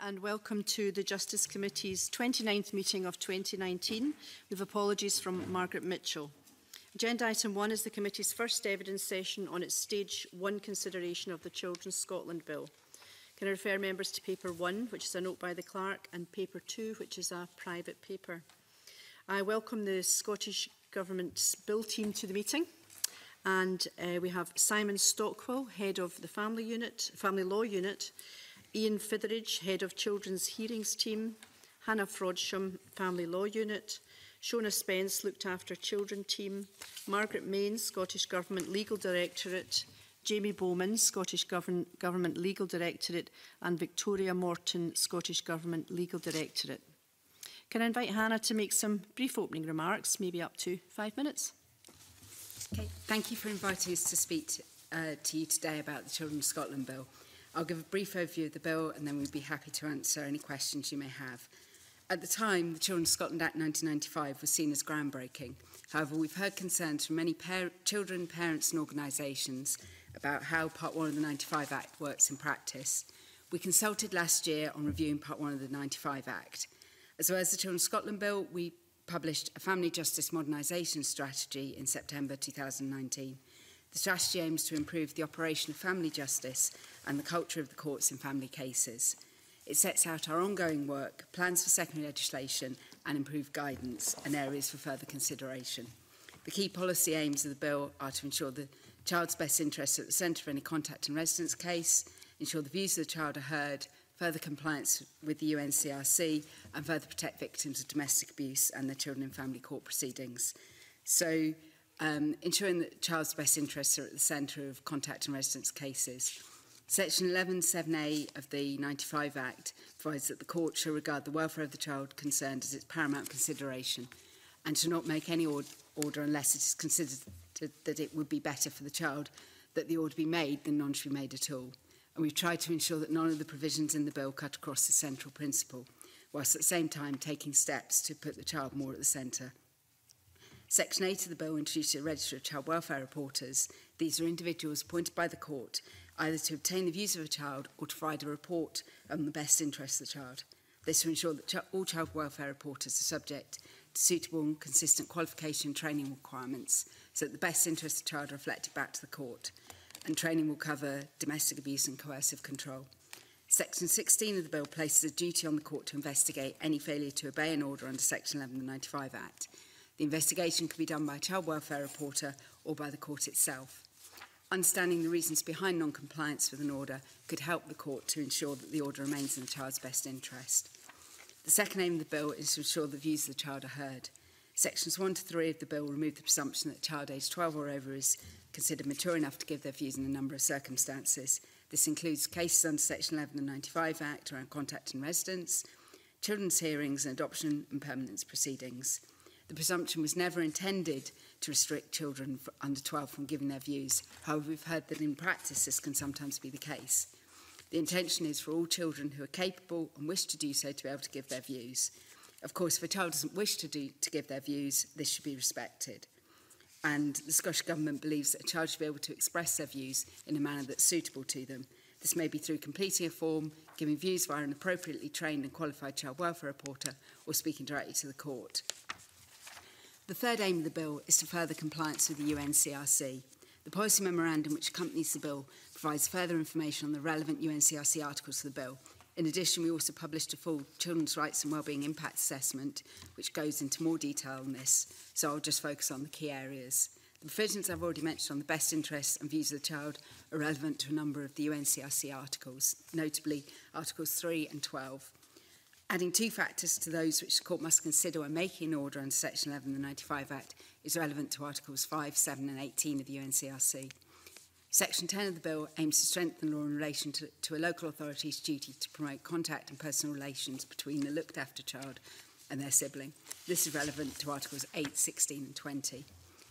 and welcome to the Justice Committee's 29th meeting of 2019, with apologies from Margaret Mitchell. Agenda item 1 is the committee's first evidence session on its stage 1 consideration of the Children's Scotland Bill. Can I refer members to paper 1, which is a note by the clerk, and paper 2, which is a private paper. I welcome the Scottish Government's Bill team to the meeting. And we have Simon Stockwell, Head of the Family Law Unit, Ian Fitheridge, Head of Children's Hearings Team, Hannah Frodsham, Family Law Unit, Shona Spence, Looked After Children Team, Margaret Main, Scottish Government Legal Directorate, Jamie Bowman, Scottish Government Legal Directorate, and Victoria Morton, Scottish Government Legal Directorate. Can I invite Hannah to make some brief opening remarks, maybe up to 5 minutes? Okay, thank you for inviting us to speak to you today about the Children's Scotland Bill. I'll give a brief overview of the bill and then we'd be happy to answer any questions you may have. At the time, the Children's Scotland Act 1995 was seen as groundbreaking. However, we've heard concerns from many children, parents and organisations about how Part 1 of the 95 Act works in practice. We consulted last year on reviewing Part 1 of the 95 Act. As well as the Children's Scotland Bill, we published a Family Justice Modernisation Strategy in September 2019. The strategy aims to improve the operation of family justice and the culture of the courts in family cases. It sets out our ongoing work, plans for secondary legislation and improved guidance and areas for further consideration. The key policy aims of the bill are to ensure the child's best interests are at the centre of any contact and residence case, ensure the views of the child are heard, further compliance with the UNCRC and further protect victims of domestic abuse and their children in family court proceedings. So, ensuring that the child's best interests are at the centre of contact and residence cases. Section 11(7)(a) of the 95 Act provides that the court shall regard the welfare of the child concerned as its paramount consideration and shall not make any order unless it is considered that it would be better for the child that the order be made than none should be made at all. And we've tried to ensure that none of the provisions in the bill cut across the central principle, whilst at the same time taking steps to put the child more at the centre. Section 8 of the bill introduces a register of child welfare reporters. These are individuals appointed by the court either to obtain the views of a child or to provide a report on the best interests of the child. This will ensure that all child welfare reporters are subject to suitable and consistent qualification and training requirements so that the best interests of the child are reflected back to the court. And training will cover domestic abuse and coercive control. Section 16 of the bill places a duty on the court to investigate any failure to obey an order under Section 11 of the 95 Act. The investigation can be done by a child welfare reporter or by the court itself. Understanding the reasons behind non-compliance with an order could help the court to ensure that the order remains in the child's best interest. The second aim of the bill is to ensure the views of the child are heard. Sections 1 to 3 of the bill remove the presumption that a child aged 12 or over is considered mature enough to give their views in a number of circumstances. This includes cases under Section 11 of the 95 Act around contact and residence, children's hearings and adoption and permanence proceedings. The presumption was never intended to restrict children under 12 from giving their views. However, we've heard that in practice this can sometimes be the case. The intention is for all children who are capable and wish to do so to be able to give their views. Of course, if a child doesn't wish to give their views, this should be respected. And the Scottish Government believes that a child should be able to express their views in a manner that's suitable to them. This may be through completing a form, giving views via an appropriately trained and qualified child welfare reporter, or speaking directly to the court. The third aim of the bill is to further compliance with the UNCRC. The policy memorandum which accompanies the bill provides further information on the relevant UNCRC articles to the bill. In addition, we also published a full Children's Rights and Wellbeing Impact Assessment, which goes into more detail on this, so I'll just focus on the key areas. The provisions I've already mentioned on the best interests and views of the child are relevant to a number of the UNCRC articles, notably Articles 3 and 12. Adding 2 factors to those which the court must consider when making an order under Section 11 of the 95 Act is relevant to Articles 5, 7 and 18 of the UNCRC. Section 10 of the bill aims to strengthen law in relation to a local authority's duty to promote contact and personal relations between the looked after child and their sibling. This is relevant to Articles 8, 16 and 20.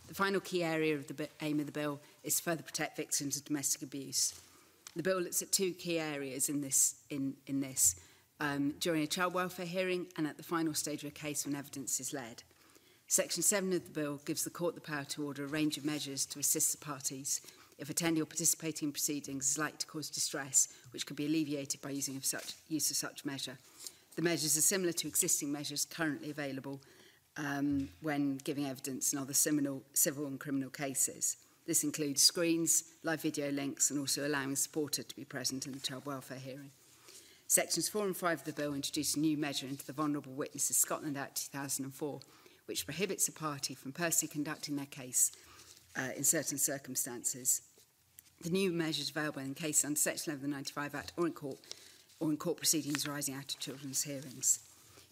The final key area of the aim of the bill is to further protect victims of domestic abuse. The bill looks at 2 key areas in this during a child welfare hearing and at the final stage of a case when evidence is led. Section 7 of the bill gives the court the power to order a range of measures to assist the parties if attending or participating in proceedings is likely to cause distress, which could be alleviated by use of such measure. The measures are similar to existing measures currently available when giving evidence in other civil and criminal cases. This includes screens, live video links, and also allowing a supporter to be present in the child welfare hearing. Sections 4 and 5 of the bill introduce a new measure into the Vulnerable Witnesses Scotland Act 2004, which prohibits a party from personally conducting their case in certain circumstances. The new measures available in cases under Section 11 of the 95 Act or in court proceedings arising out of children's hearings.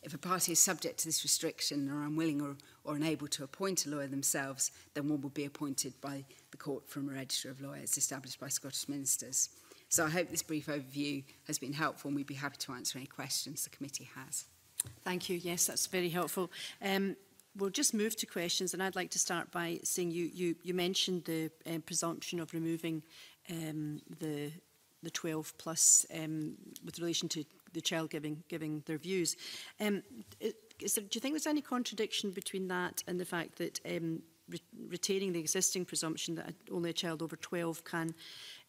If a party is subject to this restriction and are unwilling or unable to appoint a lawyer themselves, then one will be appointed by the court from a register of lawyers established by Scottish ministers. So I hope this brief overview has been helpful, and we'd be happy to answer any questions the committee has. Thank you. Yes, that's very helpful. We'll just move to questions, and I'd like to start by saying you mentioned the presumption of removing the 12 plus with relation to the child giving their views. Do you think there's any contradiction between that and the fact that retaining the existing presumption that only a child over 12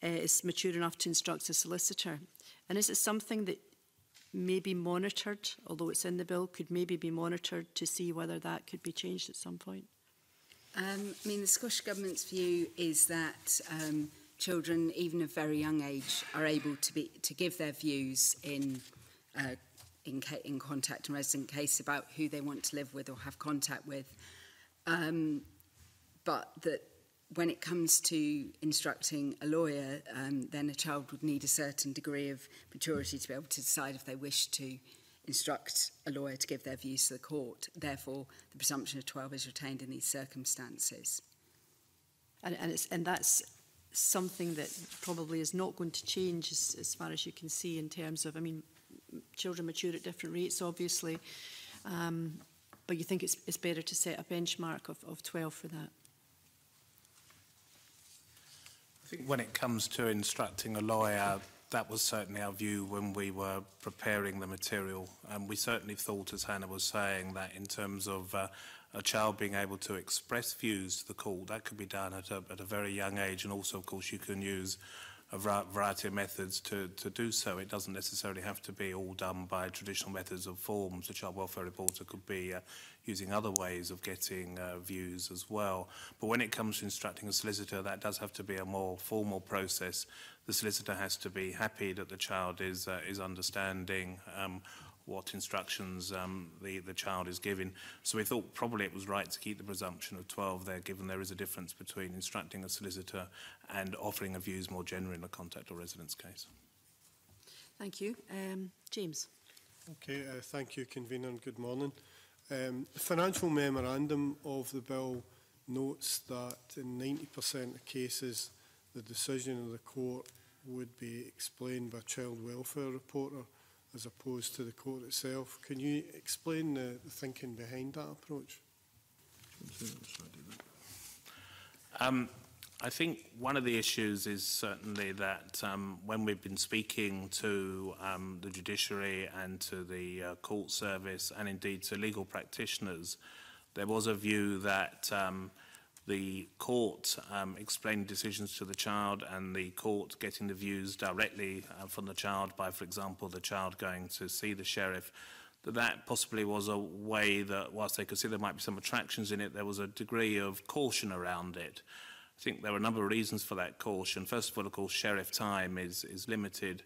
is mature enough to instruct a solicitor? And is it something that may be monitored, although it's in the bill, could maybe be monitored to see whether that could be changed at some point? I mean, the Scottish Government's view is that children, even of very young age, are able to give their views in contact and resident case about who they want to live with or have contact with, but that when it comes to instructing a lawyer, then a child would need a certain degree of maturity to be able to decide if they wish to instruct a lawyer to give their views to the court. Therefore, the presumption of 12 is retained in these circumstances. And that's something that probably is not going to change as far as you can see in terms of, I mean, children mature at different rates, obviously, but you think it's better to set a benchmark of 12 for that? I think when it comes to instructing a lawyer, that was certainly our view when we were preparing the material. We certainly thought, as Hannah was saying, that in terms of a child being able to express views to the court, that could be done at a very young age, and also, of course, you can use a variety of methods to do so. It doesn't necessarily have to be all done by traditional methods of forms. The child welfare reporter could be using other ways of getting views as well. But when it comes to instructing a solicitor, that does have to be a more formal process. The solicitor has to be happy that the child is understanding what instructions the child is given. So we thought probably it was right to keep the presumption of 12 there, given there is a difference between instructing a solicitor and offering of views more generally in a contact or residence case. Thank you. James. Okay, thank you, Convener, and good morning. The financial memorandum of the bill notes that in 90% of cases, the decision of the court would be explained by a child welfare reporter as opposed to the court itself. Can you explain the thinking behind that approach? I think one of the issues is certainly that when we've been speaking to the judiciary and to the court service and indeed to legal practitioners, there was a view that the court explaining decisions to the child and the court getting the views directly from the child by, for example, the child going to see the sheriff, that possibly was a way that, whilst they could see there might be some attractions in it, there was a degree of caution around it. I think there are a number of reasons for that caution. First of all, of course, sheriff time is limited.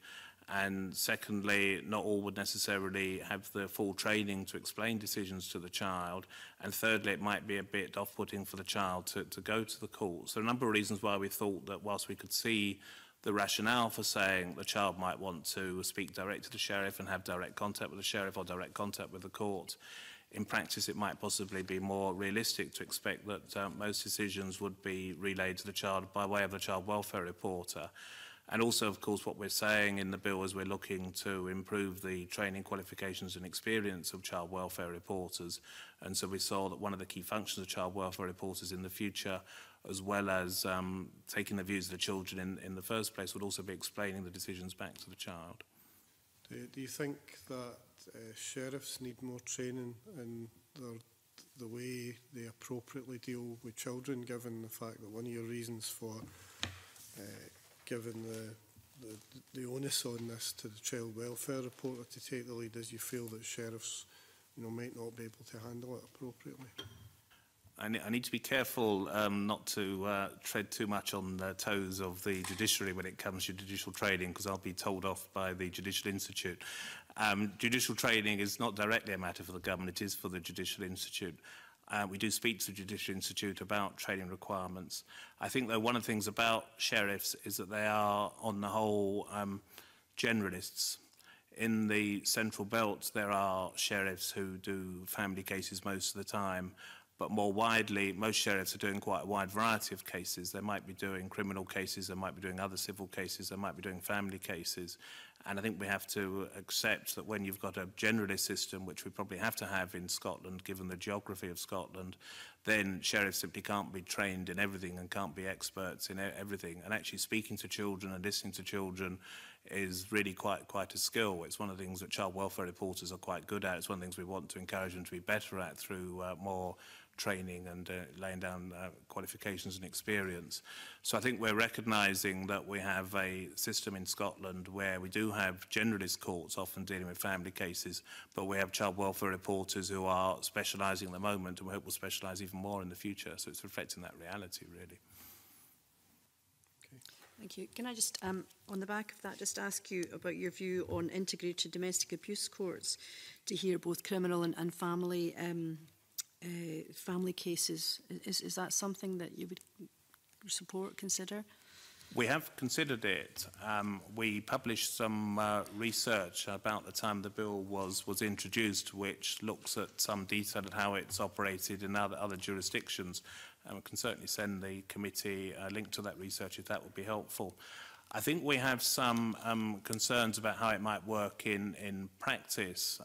And secondly, not all would necessarily have the full training to explain decisions to the child. And thirdly, it might be a bit off-putting for the child to go to the court. So a number of reasons why we thought that whilst we could see the rationale for saying the child might want to speak direct to the sheriff and have direct contact with the sheriff or direct contact with the court, in practice it might possibly be more realistic to expect that most decisions would be relayed to the child by way of the child welfare reporter. And also, of course, what we're saying in the bill is we're looking to improve the training, qualifications and experience of child welfare reporters. And so we saw that one of the key functions of child welfare reporters in the future, as well as taking the views of the children in the first place, would also be explaining the decisions back to the child. Do you think that sheriffs need more training in the way they appropriately deal with children, given the fact that one of your reasons for given the onus on this to the child welfare reporter to take the lead, as you feel that sheriffs, might not be able to handle it appropriately? I need to be careful not to tread too much on the toes of the judiciary when it comes to judicial training, because I'll be told off by the Judicial Institute. Judicial training is not directly a matter for the government, it is for the Judicial Institute. We do speak to the Judicial Institute about training requirements. I think, though, one of the things about sheriffs is that they are, on the whole, generalists. In the Central Belt, there are sheriffs who do family cases most of the time, but more widely, most sheriffs are doing quite a wide variety of cases. They might be doing criminal cases, they might be doing other civil cases, they might be doing family cases. And I think we have to accept that when you've got a generalist system, which we probably have to have in Scotland, given the geography of Scotland, then sheriffs simply can't be trained in everything and can't be experts in everything. And actually speaking to children and listening to children is really quite a skill. It's one of the things that child welfare reporters are quite good at. It's one of the things we want to encourage them to be better at through more training and laying down qualifications and experience. So I think we're recognising that we have a system in Scotland where we do have generalist courts often dealing with family cases, but we have child welfare reporters who are specialising at the moment, and we hope will specialise even more in the future. So it's reflecting that reality, really. Okay. Thank you. Can I just, on the back of that, just ask you about your view on integrated domestic abuse courts to hear both criminal and family family cases? Is that something that you would support, consider? We have considered it. We published some research about the time the bill was introduced, which looks at some detail at how it's operated in other jurisdictions. We can certainly send the committee a link to that research if that would be helpful. I think we have some concerns about how it might work in practice.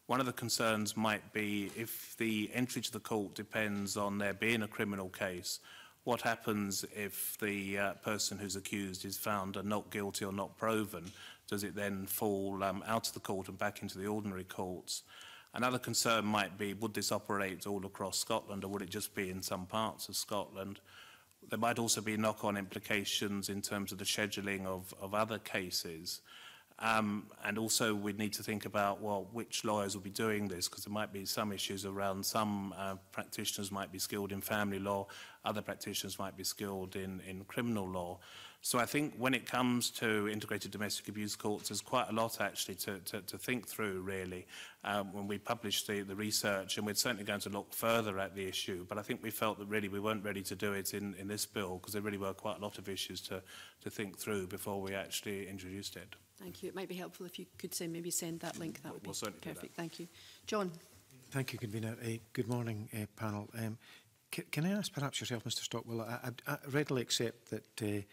One of the concerns might be if the entry to the court depends on there being a criminal case, what happens if the person who's accused is found not guilty or not proven? Does it then fall out of the court and back into the ordinary courts? Another concern might be, would this operate all across Scotland, or would it just be in some parts of Scotland? There might also be knock-on implications in terms of the scheduling of other cases. And also we'd need to think about, well, which lawyers will be doing this, because there might be some issues around some practitioners might be skilled in family law, other practitioners might be skilled in criminal law. So I think when it comes to integrated domestic abuse courts, there's quite a lot actually to think through, really, when we published the research, and we're certainly going to look further at the issue. But I think we felt that really we weren't ready to do it in this bill, because there really were quite a lot of issues to think through before we actually introduced it. Thank you. It might be helpful if you could maybe send that link. That would be perfect. Thank you. John. Thank you, Convener. Good morning, panel. Can I ask perhaps yourself, Mr Stockwell, I readily accept that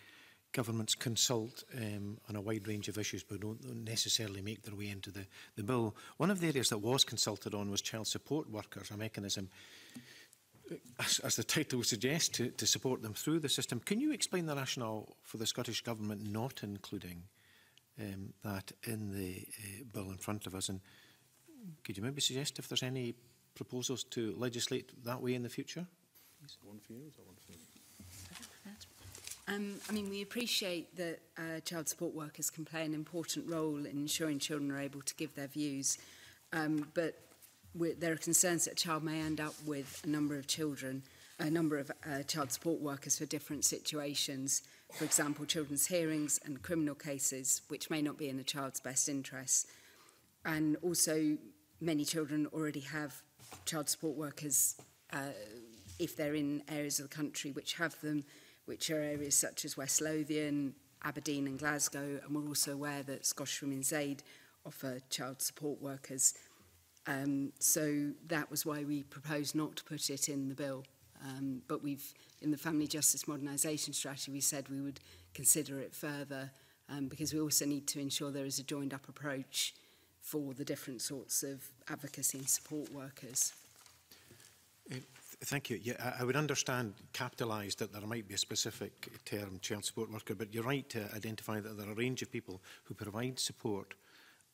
governments consult on a wide range of issues but don't necessarily make their way into the bill. One of the areas that was consulted on was child support workers, a mechanism, as the title suggests, to support them through the system. Can you explain the rationale for the Scottish Government not including that in the bill in front of us, and could you maybe suggest if there's any proposals to legislate that way in the future? One for you, or one for me? I mean, we appreciate that child support workers can play an important role in ensuring children are able to give their views, but there are concerns that a child may end up with a number of children, a number of child support workers for different situations. For example, children's hearings and criminal cases, which may not be in the child's best interests. And also, many children already have child support workers if they're in areas of the country which have them, which are areas such as West Lothian, Aberdeen and Glasgow. And we're also aware that Scottish Women's Aid offer child support workers. So that was why we proposed not to put it in the bill. But in the Family Justice Modernisation Strategy, we said we would consider it further because we also need to ensure there is a joined-up approach for the different sorts of advocacy and support workers. Thank you. Yeah, I would understand capitalised that there might be a specific term, child support worker, but you're right to identify that there are a range of people who provide support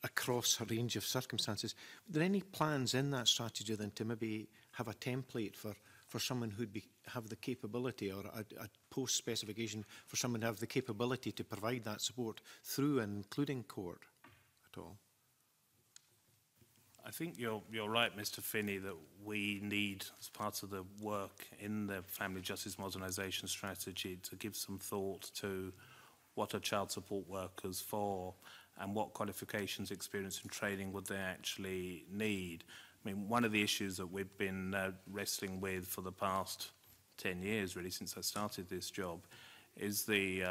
across a range of circumstances. Are there any plans in that strategy then to maybe have a template for for someone who'd have the capability, or a post specification for someone to have the capability to provide that support through and including court at all? I think you're right, Mr. Finney, that we need, as part of the work in the Family Justice Modernisation Strategy, to give some thought to what are child support workers for and what qualifications, experience and training would they actually need. I mean, one of the issues that we've been wrestling with for the past 10 years, really, since I started this job, is the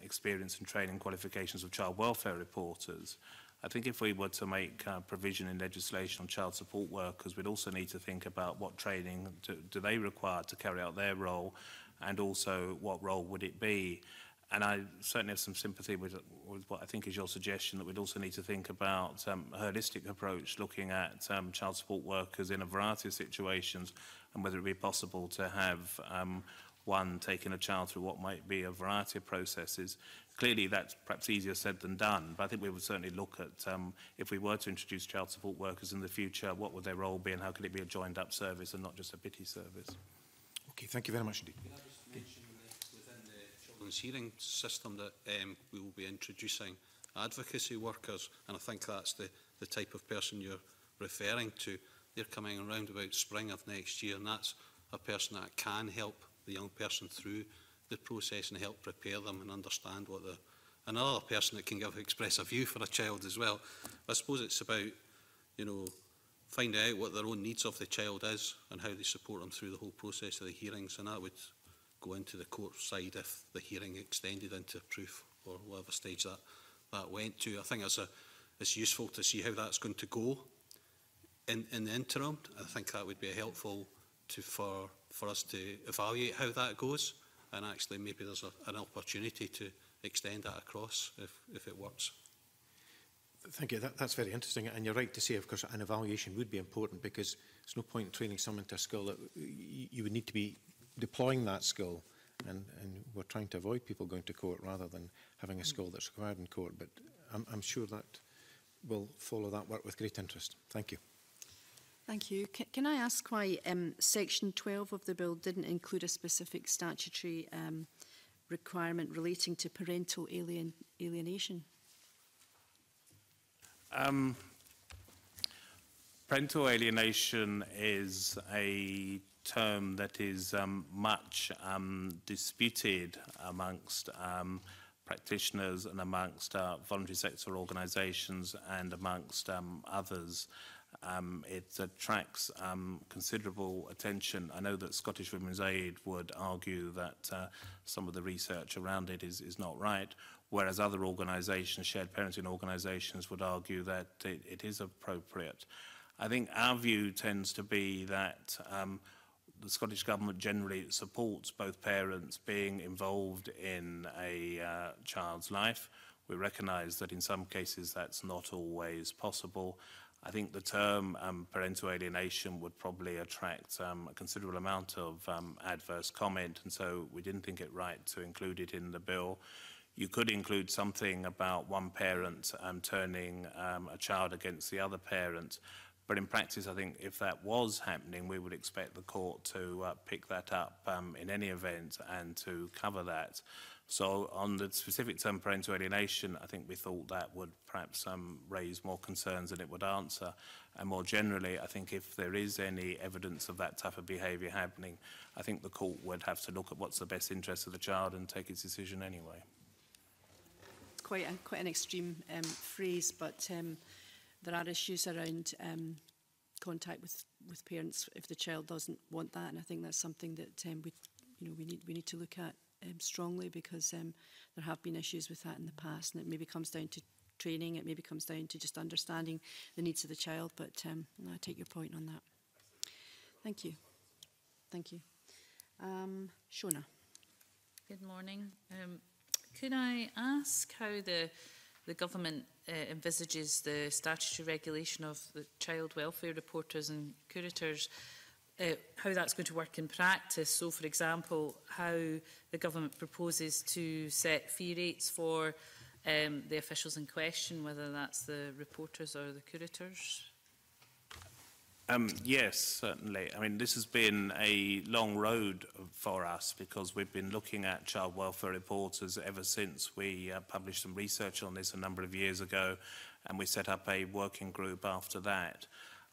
experience and training qualifications of child welfare reporters. I think if we were to make provision in legislation on child support workers, we'd also need to think about what training do they require to carry out their role, and also what role would it be. And I certainly have some sympathy with what I think is your suggestion, that we'd also need to think about a holistic approach, looking at child support workers in a variety of situations, and whether it be possible to have one taking a child through what might be a variety of processes. Clearly, that's perhaps easier said than done, but I think we would certainly look at, if we were to introduce child support workers in the future, what would their role be and how could it be a joined-up service and not just a pity service? Okay, thank you very much indeed. Can I just mention that within the children's hearing system that we will be introducing advocacy workers, and I think that's the type of person you're referring to. They're coming around about spring of next year, and that's a person that can help the young person through the process and help prepare them and understand what another person that can express a view for a child as well. I suppose it's about, you know, finding out what their own needs of the child is and how they support them through the whole process of the hearings, and that would go into the court side if the hearing extended into proof or whatever stage that went to. I think it's useful to see how that's going to go in the interim. I think that would be helpful for us to evaluate how that goes, and actually maybe there's an opportunity to extend that across if it works. Thank you. That's very interesting, and you're right to say, of course, an evaluation would be important, because there's no point in training someone to a skill that you would need to be deploying that skill, and we're trying to avoid people going to court rather than having a skill that's required in court. But I'm sure that we'll follow that work with great interest. Thank you. Thank you. Can I ask why Section 12 of the bill didn't include a specific statutory requirement relating to parental alienation? Parental alienation is a term that is much disputed amongst practitioners and amongst voluntary sector organisations and amongst others. It attracts considerable attention. I know that Scottish Women's Aid would argue that some of the research around it is not right, whereas other organisations, shared parenting organisations, would argue that it is appropriate. I think our view tends to be that the Scottish Government generally supports both parents being involved in a child's life. We recognise that in some cases that's not always possible. I think the term parental alienation would probably attract a considerable amount of adverse comment, and so we didn't think it right to include it in the bill. You could include something about one parent turning a child against the other parent, but in practice I think if that was happening we would expect the court to pick that up in any event and to cover that. So on the specific term parental alienation, I think we thought that would perhaps raise more concerns than it would answer. And more generally, I think if there is any evidence of that type of behaviour happening, I think the court would have to look at what's the best interest of the child and take its decision anyway. It's quite an extreme phrase, but there are issues around contact with parents if the child doesn't want that, and I think that's something that we need to look at strongly, because there have been issues with that in the past, and it maybe comes down to training, it maybe comes down to just understanding the needs of the child, but I take your point on that. Thank you. Thank you. Shona. Good morning. Could I ask how the government envisages the statutory regulation of the child welfare reporters and curators, how that's going to work in practice? So, for example, how the government proposes to set fee rates for the officials in question, whether that's the reporters or the curators? Yes, certainly. I mean, this has been a long road for us because we've been looking at child welfare reporters ever since we published some research on this a number of years ago, and we set up a working group after that.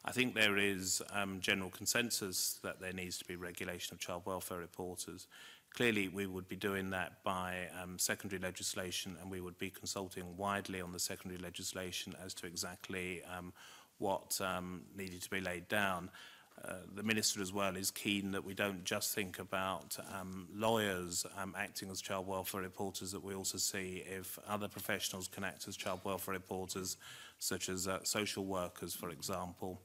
I think there is general consensus that there needs to be regulation of child welfare reporters. Clearly, we would be doing that by secondary legislation, and we would be consulting widely on the secondary legislation as to exactly what needed to be laid down. The Minister as well is keen that we don't just think about lawyers acting as child welfare reporters, that we also see if other professionals can act as child welfare reporters, such as social workers, for example.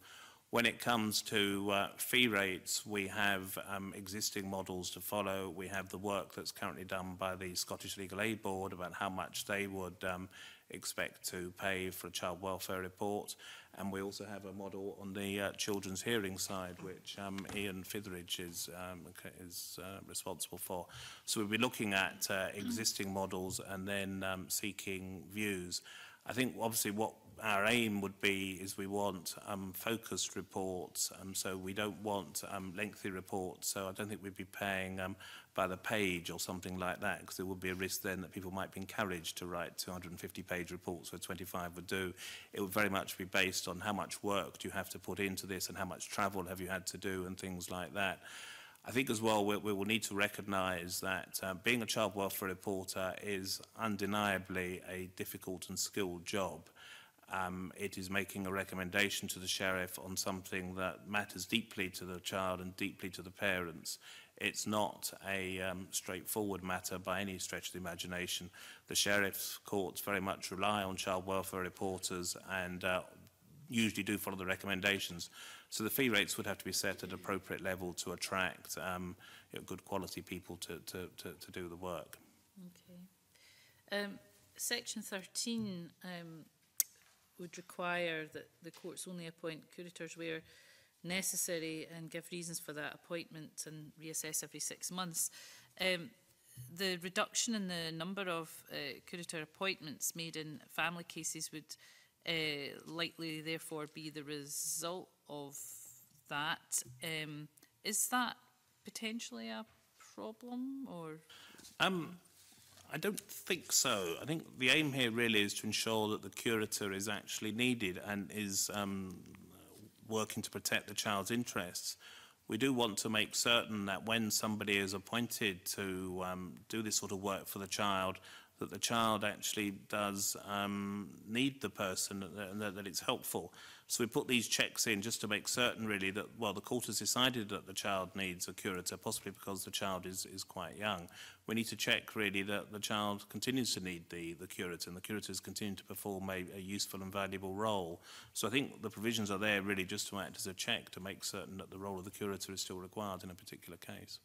When it comes to fee rates, we have existing models to follow. We have the work that's currently done by the Scottish Legal Aid Board about how much they would expect to pay for a child welfare report. And we also have a model on the children's hearing side, which Ian Fitheridge is responsible for. So we'll be looking at existing models and then seeking views. I think obviously what our aim would be is we want focused reports, so we don't want lengthy reports. So I don't think we'd be paying by the page or something like that, because there would be a risk then that people might be encouraged to write 250-page reports where 25 would do. It would very much be based on how much work do you have to put into this and how much travel have you had to do and things like that. I think as well we will need to recognise that being a child welfare reporter is undeniably a difficult and skilled job. It is making a recommendation to the sheriff on something that matters deeply to the child and deeply to the parents. It's not a straightforward matter by any stretch of the imagination. The sheriff's courts very much rely on child welfare reporters and usually do follow the recommendations. So the fee rates would have to be set at an appropriate level to attract good quality people to do the work. Okay. Section 13 would require that the courts only appoint curators where necessary and give reasons for that appointment and reassess every 6 months. The reduction in the number of curator appointments made in family cases would likely therefore be the result of that. Is that potentially a problem, or? I don't think so. I think the aim here really is to ensure that the curator is actually needed and is working to protect the child's interests. We do want to make certain that when somebody is appointed to do this sort of work for the child, that the child actually does need the person, that it's helpful. So we put these checks in just to make certain really that, well, the court has decided that the child needs a curator, possibly because the child is quite young. We need to check really that the child continues to need the curator, and the curators continue to perform a useful and valuable role. So I think the provisions are there really just to act as a check to make certain that the role of the curator is still required in a particular case.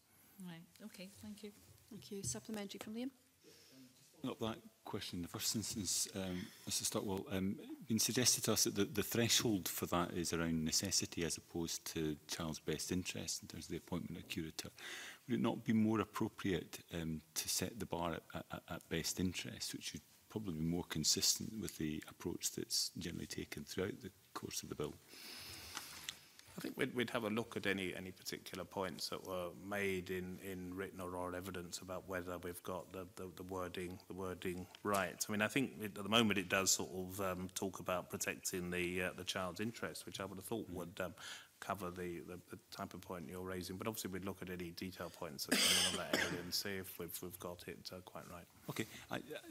Right, okay, thank you. Thank you. Supplementary from Liam. Up that question in the first instance, Mr Stockwell, been suggested to us that the threshold for that is around necessity as opposed to child's best interest in terms of the appointment of a curator. Would it not be more appropriate to set the bar at best interest, which would probably be more consistent with the approach that's generally taken throughout the course of the bill? I think we'd have a look at any particular points that were made in written or oral evidence about whether we've got the wording right. I mean, I think at the moment it does sort of talk about protecting the child's interest, which I would have thought would cover the type of point you're raising. But obviously we'd look at any detail points that come in on that area and see if we've got it quite right. Okay,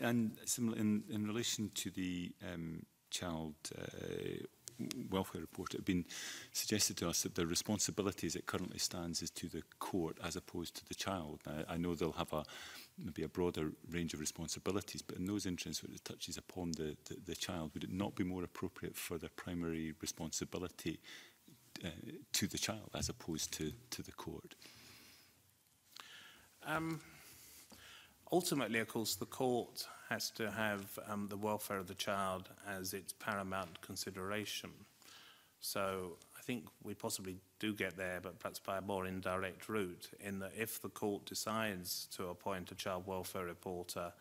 and similarly in relation to the child welfare report, it had been suggested to us that the responsibility as it currently stands is to the court as opposed to the child. Now, I know they'll have maybe a broader range of responsibilities, but in those instances where it touches upon the child, would it not be more appropriate for the primary responsibility to the child as opposed to the court? Ultimately, of course, the court has to have the welfare of the child as its paramount consideration. So I think we possibly do get there, but perhaps by a more indirect route, in that if the court decides to appoint a child welfare reporter,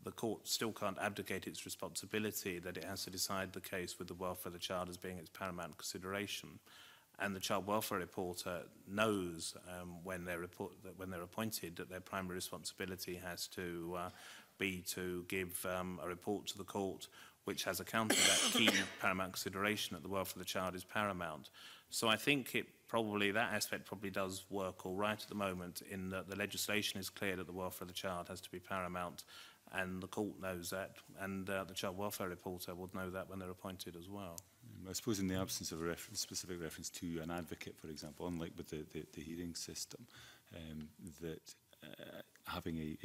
the court still can't abdicate its responsibility that it has to decide the case with the welfare of the child as being its paramount consideration. and the child welfare reporter knows when they're appointed that their primary responsibility has to be to give a report to the court which has accounted that key paramount consideration that the welfare of the child is paramount. So I think that aspect probably does work all right at the moment, in that the legislation is clear that the welfare of the child has to be paramount, and the court knows that, and the child welfare reporter would know that when they're appointed as well. I suppose in the absence of a specific reference to an advocate, for example, unlike with the hearing system, that having a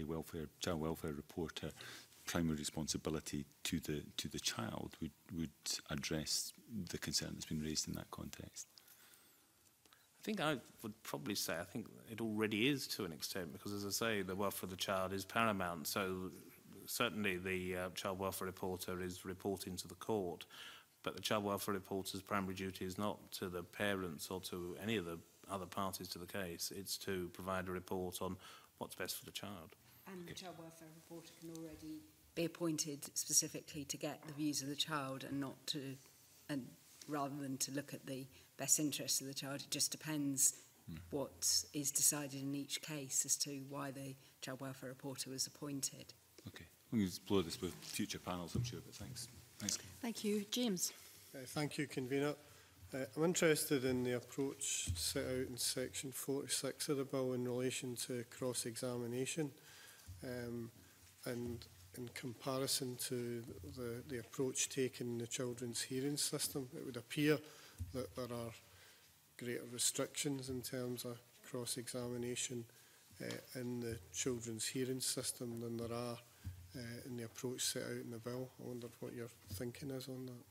child welfare reporter primary responsibility to the child would address the concern that's been raised in that context. I think I would probably say I think it already is to an extent, because, as I say, the welfare of the child is paramount. So certainly the child welfare reporter is reporting to the court, but the child welfare reporter's primary duty is not to the parents or to any of the other parties to the case. It's to provide a report on what's best for the child. And the child welfare reporter can already be appointed specifically to get the views of the child, and not to, and rather than to look at the best interests of the child. It just depends what is decided in each case as to why the child welfare reporter was appointed. Okay, we'll explore this with future panels, I'm sure, but thanks. Thanks. Thank you. James. Thank you, Convener. I'm interested in the approach set out in section 46 of the bill in relation to cross-examination, and in comparison to the approach taken in the children's hearing system. It would appear that there are greater restrictions in terms of cross-examination in the children's hearing system than there are in the approach set out in the bill. I wonder what your thinking is on that.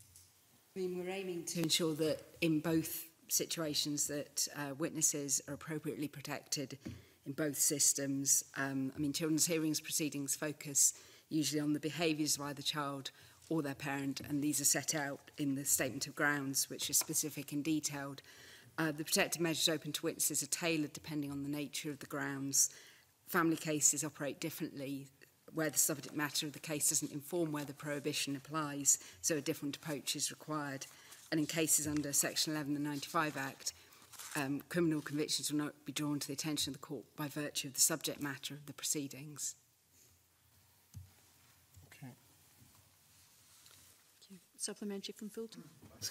I mean, we're aiming to ensure that in both situations that witnesses are appropriately protected in both systems. I mean, children's hearings proceedings focus usually on the behaviours of either child or their parent, and these are set out in the Statement of Grounds, which is specific and detailed. The protective measures open to witnesses are tailored depending on the nature of the grounds. Family cases operate differently, where the subject matter of the case doesn't inform where the prohibition applies, so a different approach is required. And in cases under Section 11 of the 95 Act, criminal convictions will not be drawn to the attention of the court by virtue of the subject matter of the proceedings. Okay. Thank you. Supplementary from Fulton.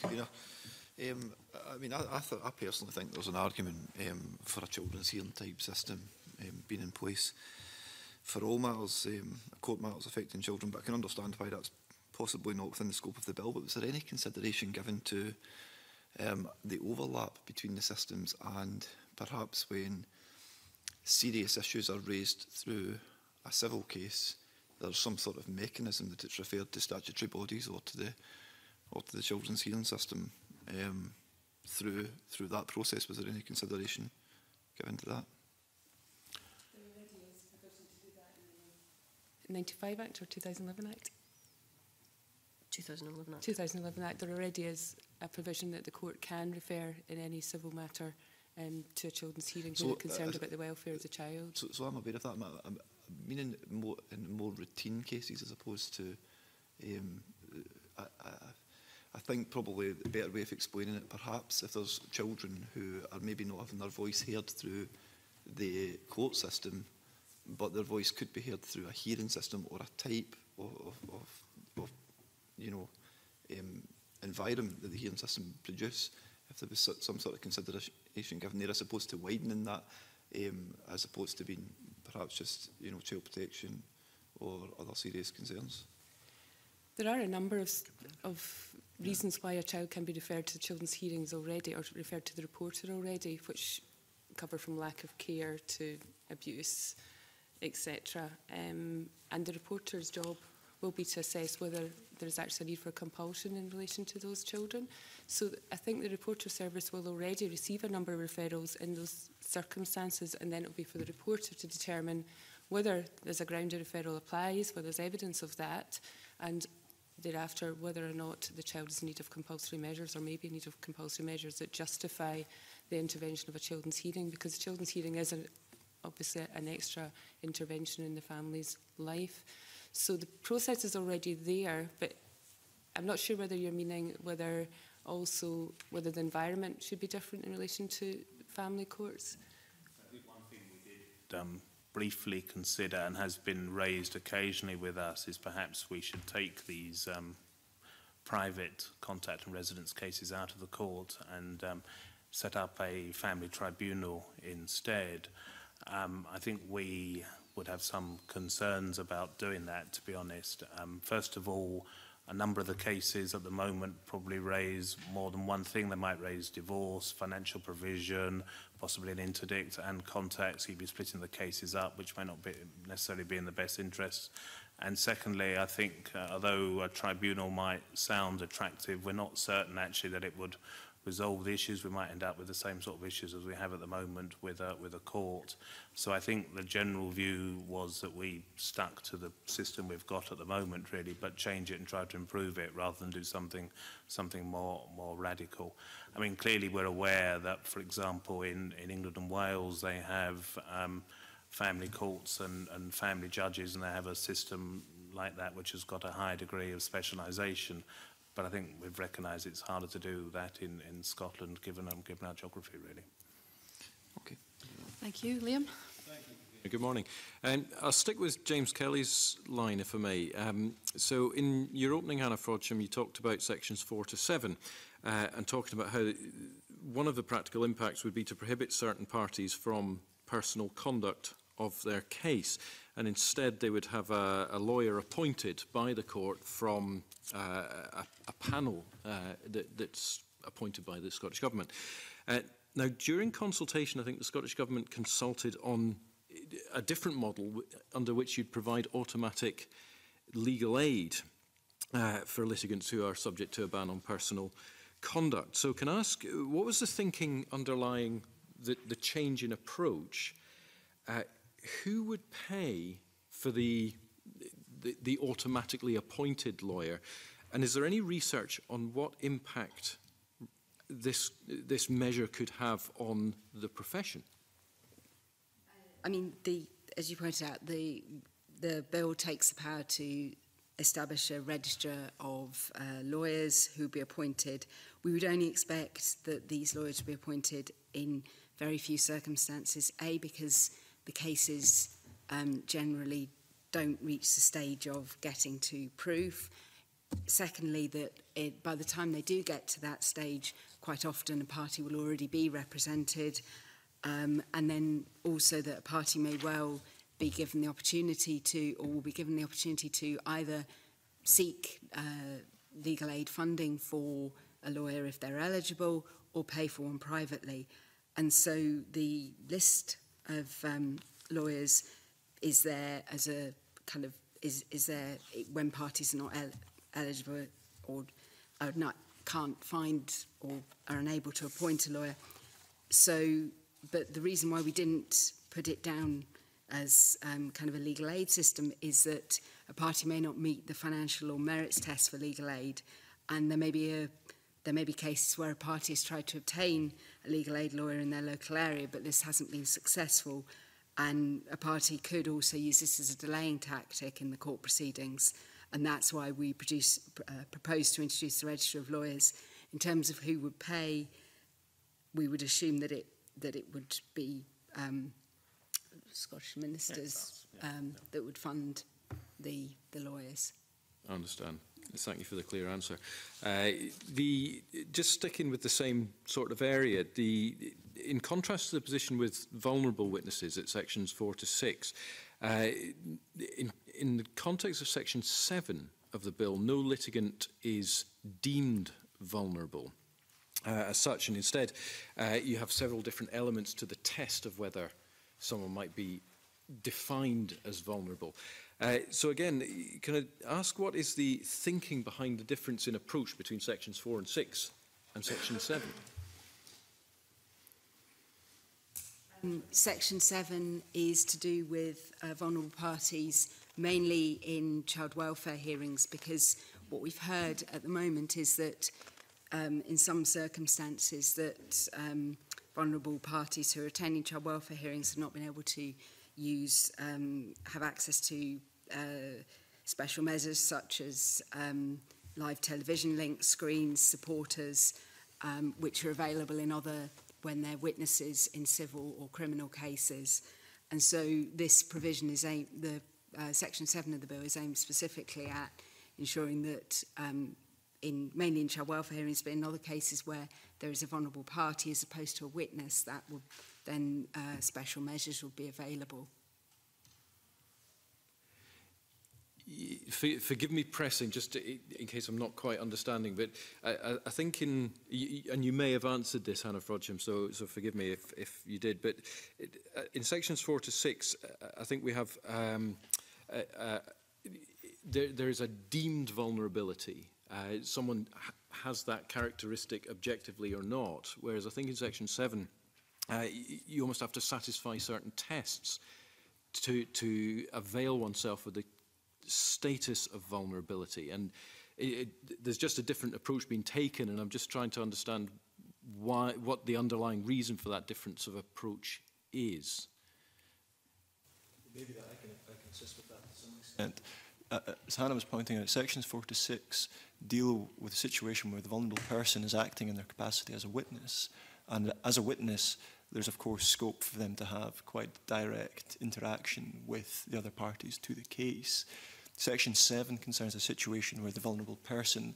I mean, I personally think there's an argument for a children's hearing type system being in place for all matters, court matters affecting children, but I can understand why that's possibly not within the scope of the bill. But was there any consideration given to the overlap between the systems, and perhaps when serious issues are raised through a civil case, there's some sort of mechanism that it's referred to statutory bodies or to the children's hearing system through that process? Was there any consideration given to that? 95 Act or 2011 Act? 2011 Act. 2011 Act. There already is a provision that the court can refer in any civil matter to a children's hearing when they're concerned about the welfare of the child. So I'm aware of that. I mean, in more routine cases as opposed to... I think probably the better way of explaining it, perhaps, if there's children who are maybe not having their voice heard through the court system, but their voice could be heard through a hearing system or a type of environment that the hearing system produce. If there was some sort of consideration given there, as opposed to widening that, as opposed to being perhaps just child protection or other serious concerns. There are a number of reasons why a child can be referred to children's hearings already, or referred to the reporter already, which cover from lack of care to abuse, etc. And the reporter's job will be to assess whether there is actually a need for compulsion in relation to those children. So I think the reporter service will already receive a number of referrals in those circumstances, and then it will be for the reporter to determine whether there's a ground of referral applies, whether there's evidence of that, and thereafter whether or not the child is in need of compulsory measures, or maybe in need of compulsory measures that justify the intervention of a children's hearing, because children's hearing is obviously an extra intervention in the family's life. So the process is already there, but I'm not sure whether you're meaning whether also whether the environment should be different in relation to family courts? I think one thing we did briefly consider and has been raised occasionally with us is perhaps we should take these private contact and residence cases out of the court and set up a family tribunal instead. I think we would have some concerns about doing that, to be honest. First of all, a number of the cases at the moment probably raise more than one thing. They might raise divorce, financial provision, possibly an interdict and contact, so you'd be splitting the cases up, which may not be necessarily be in the best interest. And secondly, I think although a tribunal might sound attractive, we're not certain actually that it would resolve the issues. We might end up with the same sort of issues as we have at the moment with a court. So I think the general view was that we stuck to the system we've got at the moment, really, but change it and try to improve it rather than do something more radical. I mean, clearly we're aware that, for example, in England and Wales, they have family courts and family judges, and they have a system like that which has got a high degree of specialisation. But I think we've recognised it's harder to do that in Scotland, given our geography, really. Okay. Thank you. Liam? Good morning. I'll stick with James Kelly's line, if I may. So in your opening, Hannah Frodsham, you talked about sections 4 to 7 and talking about how one of the practical impacts would be to prohibit certain parties from personal conduct of their case, and instead they would have a lawyer appointed by the court from a panel that's appointed by the Scottish Government. Now, during consultation, I think the Scottish Government consulted on a different model under which you'd provide automatic legal aid for litigants who are subject to a ban on personal conduct. So can I ask, what was the thinking underlying the change in approach? Who would pay for the automatically appointed lawyer? And is there any research on what impact this measure could have on the profession? I mean, as you pointed out, the bill takes the power to establish a register of lawyers who will be appointed. We would only expect that these lawyers would be appointed in very few circumstances, A, because the cases generally don't reach the stage of getting to proof. Secondly, that by the time they do get to that stage, quite often a party will already be represented. And then also that a party may well be given the opportunity to, or will be given the opportunity to either seek legal aid funding for a lawyer if they're eligible, or pay for one privately. And so the list of lawyers is there as a kind of, is there when parties are not eligible or are not, can't find or are unable to appoint a lawyer. So, but the reason why we didn't put it down as kind of a legal aid system is that a party may not meet the financial or merits test for legal aid, and there may be cases where a party has tried to obtain a legal aid lawyer in their local area, but this hasn't been successful, and a party could also use this as a delaying tactic in the court proceedings, and that's why we proposed to introduce the register of lawyers. In terms of who would pay, we would assume that it would be Scottish ministers that would fund the lawyers. I understand. Thank you for the clear answer. Just sticking with the same sort of area, in contrast to the position with vulnerable witnesses at sections 4 to 6, in the context of section 7 of the bill, no litigant is deemed vulnerable as such, and instead you have several different elements to the test of whether someone might be defined as vulnerable. So again, can I ask what is the thinking behind the difference in approach between sections 4 and 6 and section 7? Section 7 is to do with vulnerable parties, mainly in child welfare hearings, because what we've heard at the moment is that in some circumstances that vulnerable parties who are attending child welfare hearings have not been able to have access to special measures such as live television links, screens, supporters, which are available in other, when they're witnesses in civil or criminal cases. And so this provision is aimed, Section 7 of the bill is aimed specifically at ensuring that mainly in child welfare hearings, but in other cases where there is a vulnerable party as opposed to a witness, that would then special measures would be available. Forgive me pressing, just in case I'm not quite understanding, but I think and you may have answered this, Hannah Frodsham, so forgive me if you did, but in sections 4 to 6, I think we have, there is a deemed vulnerability. Someone has that characteristic objectively or not, whereas I think in section 7, you almost have to satisfy certain tests to avail oneself of the status of vulnerability, and there's just a different approach being taken, and I'm just trying to understand what the underlying reason for that difference of approach is. Maybe that I can assist with that to some extent. As Hannah was pointing out, sections 4 to 6 deal with a situation where the vulnerable person is acting in their capacity as a witness, and as a witness there's of course scope for them to have quite direct interaction with the other parties to the case. Section 7 concerns a situation where the vulnerable person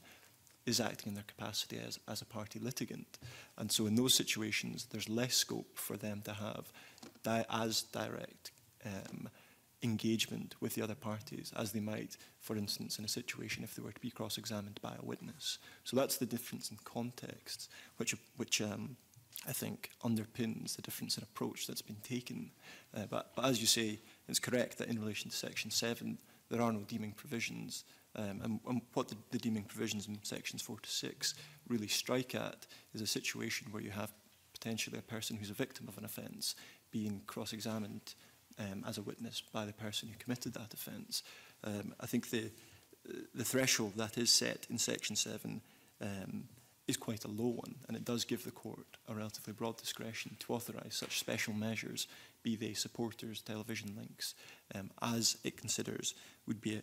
is acting in their capacity as a party litigant. And so in those situations, there's less scope for them to have as direct engagement with the other parties as they might, for instance, in a situation if they were to be cross-examined by a witness. So that's the difference in context, which I think underpins the difference in approach that's been taken. But as you say, it's correct that in relation to Section 7, there are no deeming provisions. And what the deeming provisions in Sections 4 to 6 really strike at is a situation where you have potentially a person who's a victim of an offence being cross-examined as a witness by the person who committed that offence. I think the threshold that is set in Section 7 is quite a low one, and it does give the court a relatively broad discretion to authorise such special measures, be they supporters, television links, as it considers would be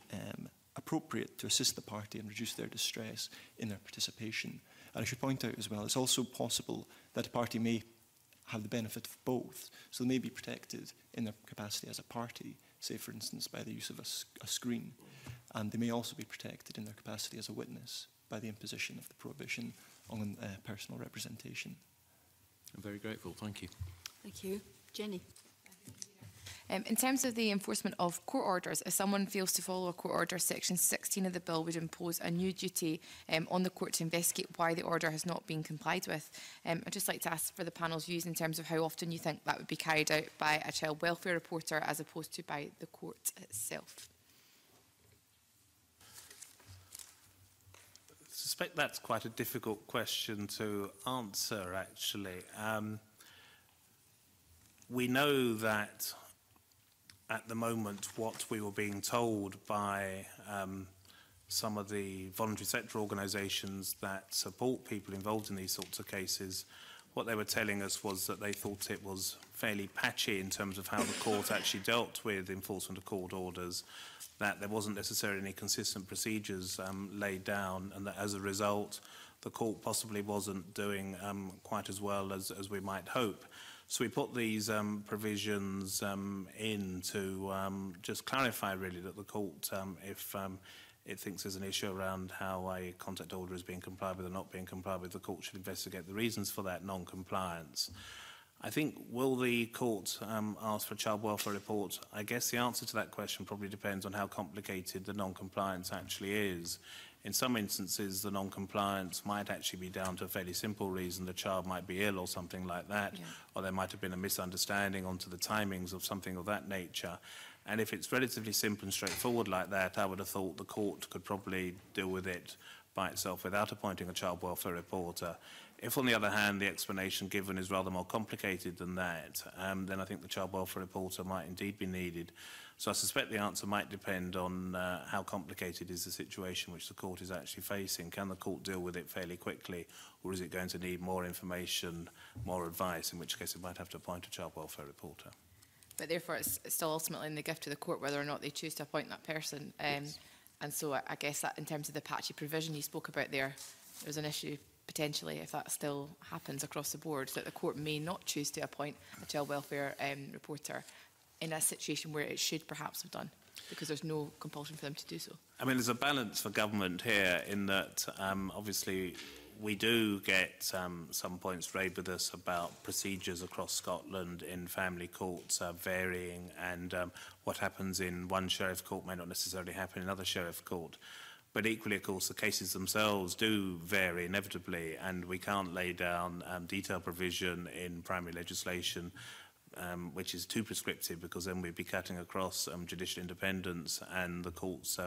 appropriate to assist the party and reduce their distress in their participation. And I should point out as well, it's also possible that a party may have the benefit of both, so they may be protected in their capacity as a party, say for instance by the use of a screen, and they may also be protected in their capacity as a witness by the imposition of the prohibition on personal representation. I'm very grateful. Thank you. Thank you. Jenny. In terms of the enforcement of court orders, if someone fails to follow a court order, Section 16 of the bill would impose a new duty on the court to investigate why the order has not been complied with. I'd just like to ask for the panel's views in terms of how often you think that would be carried out by a child welfare reporter as opposed to by the court itself. I suspect that's quite a difficult question to answer, actually. We know that at the moment what we were being told by some of the voluntary sector organisations that support people involved in these sorts of cases, what they were telling us was that they thought it was fairly patchy in terms of how the court actually dealt with enforcement of court orders, that there wasn't necessarily any consistent procedures laid down, and that as a result the court possibly wasn't doing quite as well as we might hope. So we put these provisions in to just clarify really that the court, if it thinks there's an issue around how a contact order is being complied with or not being complied with, the court should investigate the reasons for that non-compliance. I think, will the court ask for a child welfare report? I guess the answer to that question probably depends on how complicated the non-compliance actually is. In some instances, the non-compliance might actually be down to a fairly simple reason. The child might be ill or something like that, or there might have been a misunderstanding onto the timings of something of that nature. And if it's relatively simple and straightforward like that, I would have thought the court could probably deal with it by itself without appointing a child welfare reporter. If, on the other hand, the explanation given is rather more complicated than that, then I think the child welfare reporter might indeed be needed. So I suspect the answer might depend on how complicated is the situation which the court is actually facing. Can the court deal with it fairly quickly, or is it going to need more information, more advice, in which case it might have to appoint a child welfare reporter? But therefore it's still ultimately in the gift to the court whether or not they choose to appoint that person. And And so I guess that in terms of the patchy provision you spoke about there's an issue potentially, if that still happens across the board, that the court may not choose to appoint a child welfare reporter in a situation where it should perhaps have done, because there's no compulsion for them to do so. I mean, there's a balance for government here in that obviously we do get some points raised with us about procedures across Scotland in family courts varying, and what happens in one sheriff court may not necessarily happen in another sheriff court. But equally, of course, the cases themselves do vary inevitably, and we can't lay down detailed provision in primary legislation which is too prescriptive, because then we'd be cutting across judicial independence and the courts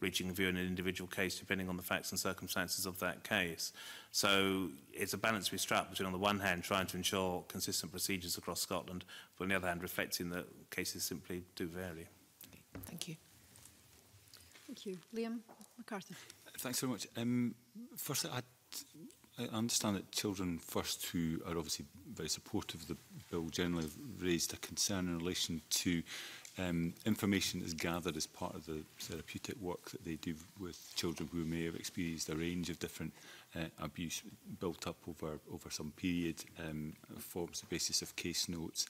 reaching a view in an individual case depending on the facts and circumstances of that case. So it's a balance we struck between, on the one hand, trying to ensure consistent procedures across Scotland, but on the other hand, reflecting that cases simply do vary. Thank you. Thank you. Liam McCarthy. Thanks very much. Firstly, I understand that Children First, who are obviously very supportive of the bill, generally have raised a concern in relation to information that is gathered as part of the therapeutic work that they do with children who may have experienced a range of different abuse built up over some period, forms the basis of case notes,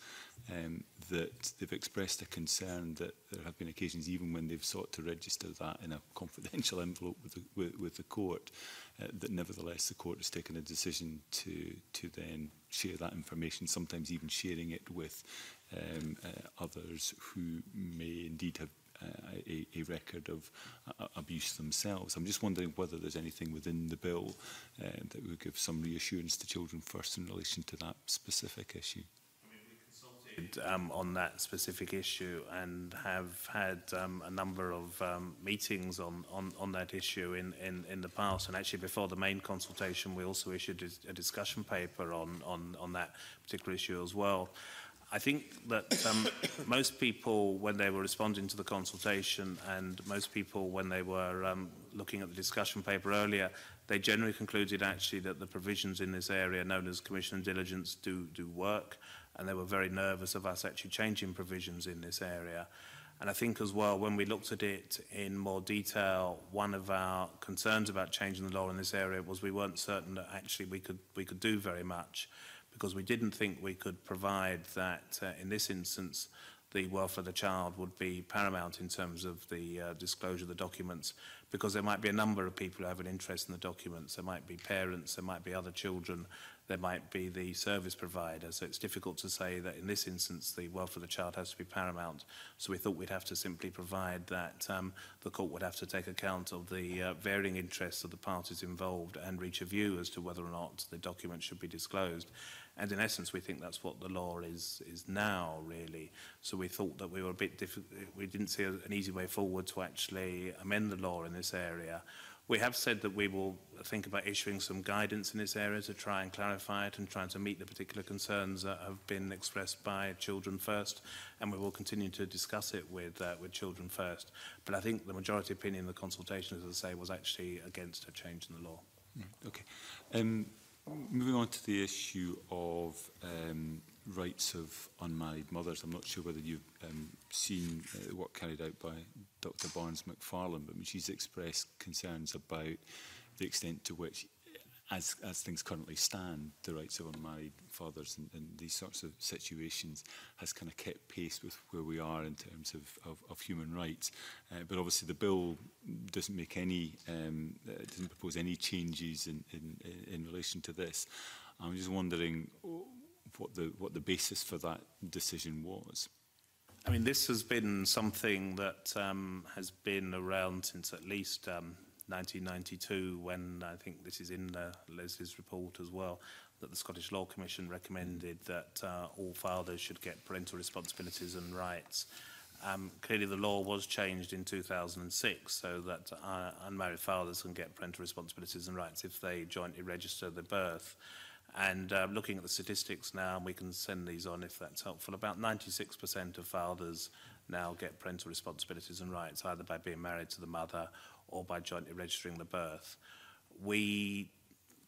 that they've expressed a concern that there have been occasions, even when they've sought to register that in a confidential envelope with the court, that nevertheless the court has taken a decision to then share that information, sometimes even sharing it with others who may indeed have a record of abuse themselves. I'm just wondering whether there's anything within the bill that would give some reassurance to Children First in relation to that specific issue. On that specific issue, and have had a number of meetings on that issue in the past, and actually before the main consultation we also issued a discussion paper on that particular issue as well. I think that most people, when they were responding to the consultation, and most people when they were looking at the discussion paper earlier, they generally concluded actually that the provisions in this area known as commission and diligence do work, and they were very nervous of us actually changing provisions in this area. And I think as well, when we looked at it in more detail, one of our concerns about changing the law in this area was we weren't certain that actually we could do very much, because we didn't think we could provide that in this instance the welfare of the child would be paramount in terms of the disclosure of the documents, because there might be a number of people who have an interest in the documents. There might be parents, there might be other children, there might be the service provider. So it's difficult to say that in this instance the welfare of the child has to be paramount. So we thought we'd have to simply provide that the court would have to take account of the varying interests of the parties involved and reach a view as to whether or not the document should be disclosed. And in essence, we think that's what the law is now, really. So we thought that we were a bit we didn't see an easy way forward to actually amend the law in this area. We have said that we will think about issuing some guidance in this area to try and clarify it and trying to meet the particular concerns that have been expressed by Children First, and we will continue to discuss it with Children First. But I think the majority opinion in the consultation, as I say, was actually against a change in the law. Okay. Moving on to the issue of rights of unmarried mothers, I'm not sure whether you've seen work carried out by Dr Barnes McFarlane, but she's expressed concerns about the extent to which, as things currently stand, the rights of unmarried fathers in these sorts of situations has kind of kept pace with where we are in terms of human rights. But obviously the bill doesn't make any, doesn't propose any changes in relation to this. I'm just wondering what the basis for that decision was. I mean, this has been something that has been around since at least 1992, when I think this is in Leslie's report as well, that the Scottish Law Commission recommended that all fathers should get parental responsibilities and rights. Clearly the law was changed in 2006 so that unmarried fathers can get parental responsibilities and rights if they jointly register the birth. And looking at the statistics now, and we can send these on if that's helpful, about 96% of fathers now get parental responsibilities and rights, either by being married to the mother or by jointly registering the birth. We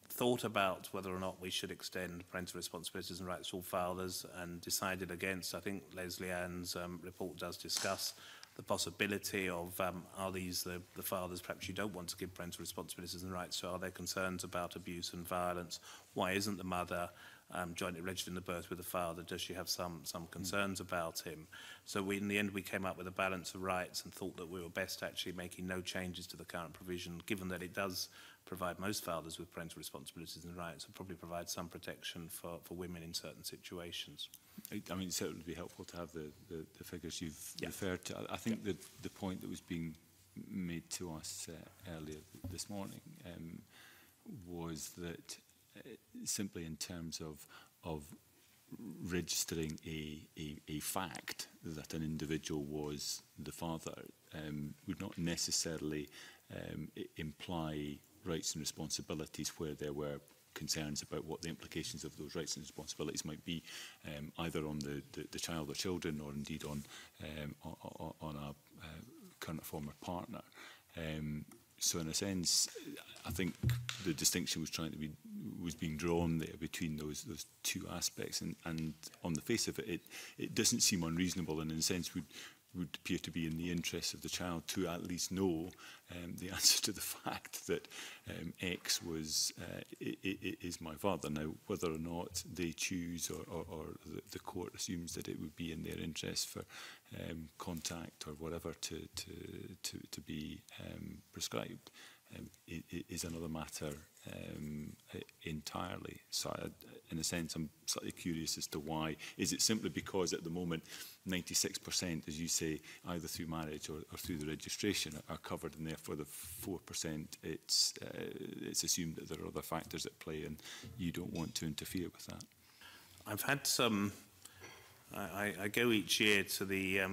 thought about whether or not we should extend parental responsibilities and rights to all fathers and decided against. I think Leslie Ann's report does discuss the possibility of are these the fathers perhaps you don't want to give parental responsibilities and rights, so are there concerns about abuse and violence? Why isn't the mother jointly registered in the birth with the father? Does she have some concerns about him? So in the end we came up with a balance of rights and thought that we were best actually making no changes to the current provision, given that it does provide most fathers with parental responsibilities and rights, and probably provide some protection for women in certain situations. I mean, it certainly would be helpful to have the figures you've referred to. I think the point that was being made to us earlier this morning was that simply in terms of registering a fact that an individual was the father would not necessarily imply rights and responsibilities where there were concerns about what the implications of those rights and responsibilities might be, either on the child or children, or indeed on a current or former partner. So in a sense, I think the distinction was being drawn there between those two aspects, and on the face of it, it doesn't seem unreasonable, and in a sense would appear to be in the interest of the child to at least know the answer to the fact that X is my father. Now, whether or not they choose or the court assumes that it would be in their interest for contact or whatever to be prescribed is another matter entirely. So in a sense, I'm slightly curious as to why. Is it simply because at the moment 96%, as you say, either through marriage or through the registration are covered, and therefore the 4% it's assumed that there are other factors at play and you don't want to interfere with that? I've had some... I go each year to the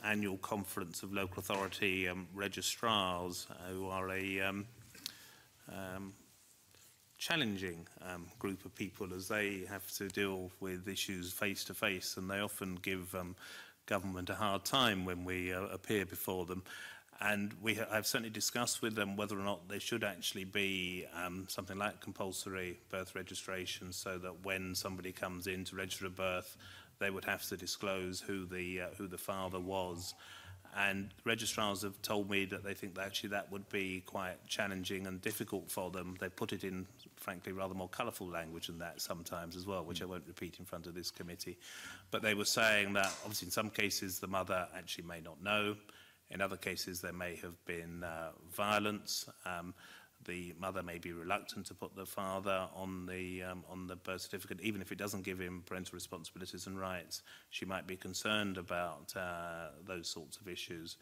annual conference of local authority registrars, who are a challenging group of people, as they have to deal with issues face to face, and they often give government a hard time when we appear before them. And I've certainly discussed with them whether or not there should actually be something like compulsory birth registration, so that when somebody comes in to register a birth, they would have to disclose who the father was. And registrars have told me that they think that actually that would be quite challenging and difficult for them. They put it in, frankly, rather more colourful language than that sometimes as well, which I won't repeat in front of this committee. But they were saying that, obviously, in some cases, the mother actually may not know. In other cases, there may have been violence. The mother may be reluctant to put the father on the birth certificate, even if it doesn't give him parental responsibilities and rights. She might be concerned about those sorts of issues.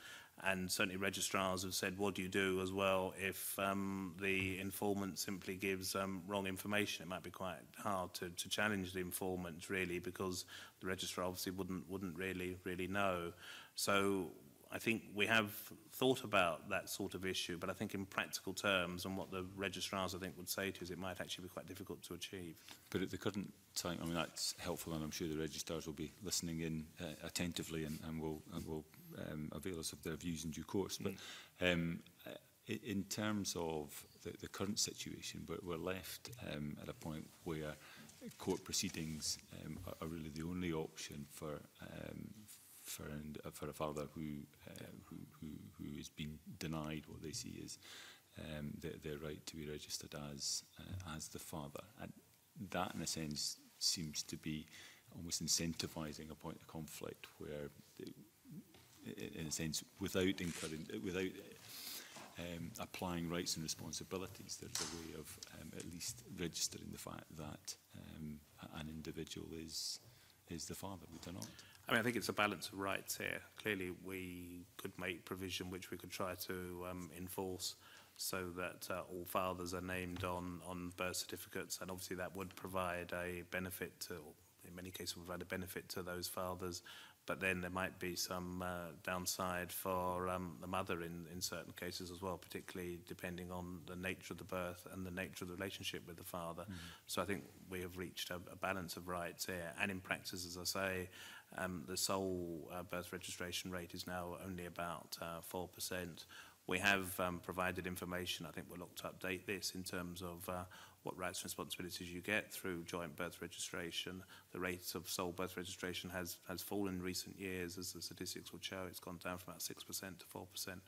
And certainly registrars have said, what do you do as well if the informant simply gives wrong information? It might be quite hard to challenge the informant, really, because the registrar obviously wouldn't really know. So I think we have thought about that sort of issue, but I think in practical terms, and what the registrars, I think, would say to us, it might actually be quite difficult to achieve. But at the current time, I mean, that's helpful, and I'm sure the registrars will be listening in attentively and will avail us of their views in due course. But in terms of the current situation, we're left at a point where court proceedings are really the only option for a father who has been denied what they see as their right to be registered as the father. And that, in a sense, seems to be almost incentivising a point of conflict where, in a sense, without applying rights and responsibilities, there's a way of at least registering the fact that an individual is the father, would there not? I mean, I think it's a balance of rights here. Clearly, we could make provision which we could try to enforce, so that all fathers are named on birth certificates, and obviously that would provide a benefit to, in many cases, provide a benefit to those fathers. But then there might be some downside for the mother in certain cases as well, particularly depending on the nature of the birth and the nature of the relationship with the father. So I think we have reached a balance of rights here. And in practice, as I say, the sole birth registration rate is now only about 4%. We have provided information. I think we'll look to update this in terms of what rights and responsibilities you get through joint birth registration. The rate of sole birth registration has fallen in recent years, as the statistics would show. It's gone down from about 6% to 4%.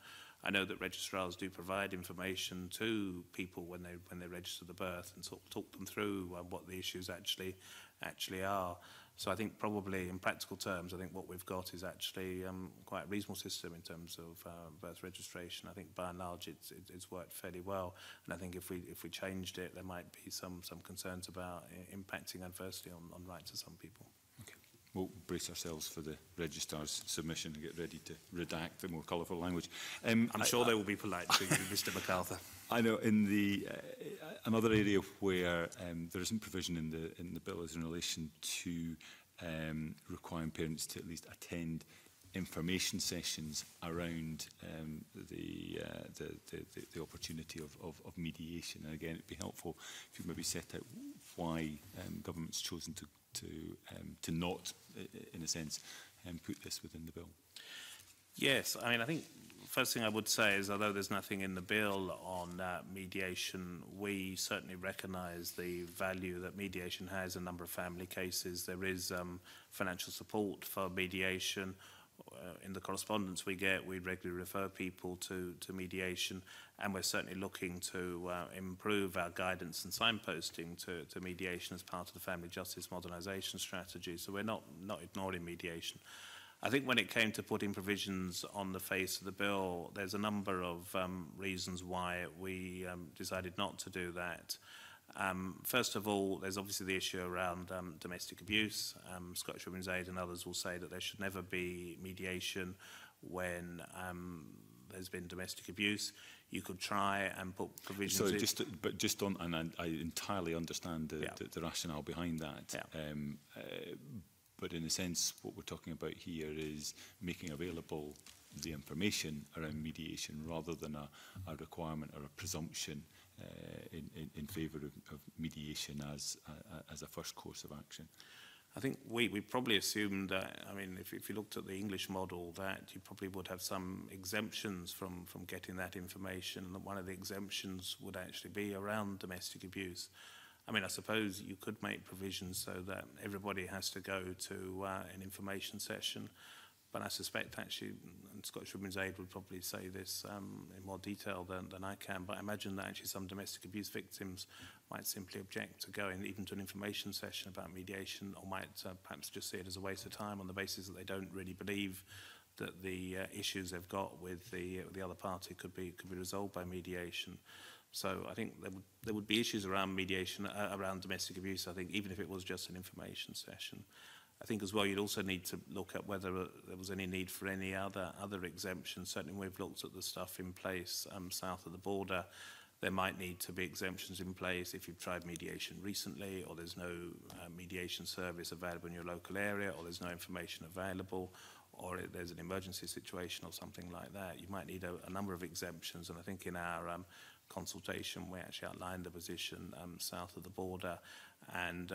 I know that registrars do provide information to people when they register the birth and sort of talk them through what the issues actually are. So I think probably in practical terms, I think what we've got is actually quite a reasonable system in terms of birth registration. I think by and large it's worked fairly well, and I think if we changed it, there might be some concerns about impacting adversely on rights of some people. Okay. We'll brace ourselves for the registrar's submission and get ready to redact the more colourful language. I'm sure they will be polite to you, Mr. MacArthur. I know in the another area where there isn't provision in the bill is in relation to requiring parents to at least attend information sessions around the opportunity of mediation. And again, it'd be helpful if you maybe set out why government's chosen to not, in a sense, put this within the bill. Yes, I mean, I think first thing I would say is, although there's nothing in the bill on mediation, we certainly recognise the value that mediation has in a number of family cases. There is financial support for mediation. In the correspondence we get, we regularly refer people to mediation, and we're certainly looking to improve our guidance and signposting to mediation as part of the Family Justice Modernisation Strategy. So we're not ignoring mediation. I think when it came to putting provisions on the face of the bill, there's a number of reasons why we decided not to do that. First of all, there's obviously the issue around domestic abuse. Scottish Women's Aid and others will say that there should never be mediation when there's been domestic abuse. You could try and put provisions in. Just on, and I entirely understand the rationale behind that. Yeah. But in a sense, what we're talking about here is making available the information around mediation rather than a requirement or a presumption in favour of mediation as a first course of action. I think we probably assumed that, I mean, if you looked at the English model, that you probably would have some exemptions from getting that information, and that one of the exemptions would actually be around domestic abuse. I mean, I suppose you could make provisions so that everybody has to go to an information session, but I suspect actually, and Scottish Women's Aid would probably say this in more detail than I can, but I imagine that actually some domestic abuse victims might simply object to going even to an information session about mediation, or might perhaps just see it as a waste of time on the basis that they don't really believe that the issues they've got with the other party could be resolved by mediation. So I think there would be issues around mediation, around domestic abuse, I think, even if it was just an information session. I think as well you'd also need to look at whether there was any need for any other exemptions. Certainly we've looked at the stuff in place south of the border. There might need to be exemptions in place if you've tried mediation recently, or there's no mediation service available in your local area, or there's no information available, or there's an emergency situation or something like that. You might need a number of exemptions, and I think in our consultation we actually outlined the position south of the border and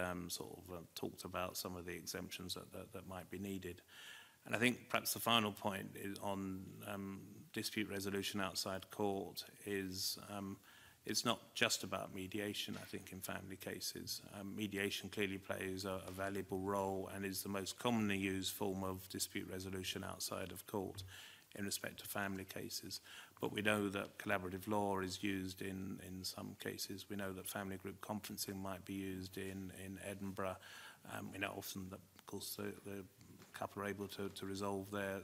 talked about some of the exemptions that might be needed. And I think perhaps the final point is on dispute resolution outside court is it's not just about mediation, I think, in family cases. Mediation clearly plays a valuable role and is the most commonly used form of dispute resolution outside of court in respect to family cases. But we know that collaborative law is used in some cases. We know that family group conferencing might be used in Edinburgh. We know often that, of course, the couple are able to resolve their